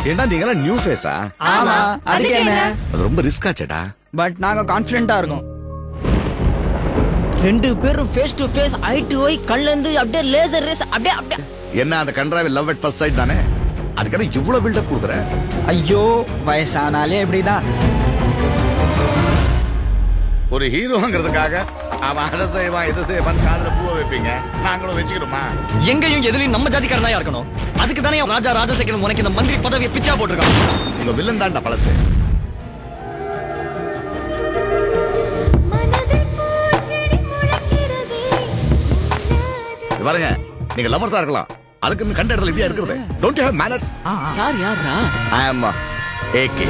ஏண்டா நீங்க நியூ ஃபேஸா? ஆமா, அதுக்கு என்ன? அது ரொம்ப ரிஸ்க் ஆச்சேடா. பட் நாங்க கான்ஃபிடென்ட்டா இருக்கோம். ரெண்டு பேரும் face to face, eye to eye, கண்ணுல இருந்து அப்படியே லேசர் ரேஸ், அப்படியே அப்படியே. என்ன அந்த கண்ட்ராவி லவ் அட் ஃபர்ஸ்ட் சைட் தானே? அதுக்கான இவ்வளவு பில்டப் கொடுக்குற? ஐயோ, வயசானாலே இப்படிதான். ஒரு ஹீரோங்கிறதுக்காக அவன் அதை செய்வான் இதை செய்வான் காதுல பூவை வைப்பீங்க, நாங்களும் வச்சுக்கிறோமா? எங்கேயும் எதுலயும் நம்ம ஜாதிக்காரன் தான் இருக்கணும். அதுக்கு தானே ராஜா ராஜசேகரன் உனக்கு இந்த மந்திரி பதவியை பிச்சா போட்டிருக்கான். உங்க வில்லன் தான்டா பழசு. பாருங்க, நீங்க லவர்ஸா இருக்கலாம், அதுக்கு கண்ட இடத்துல இப்படியா இருக்கிறது? Don't you have manners? Sir யாரா? ஐ அம் ஏகே.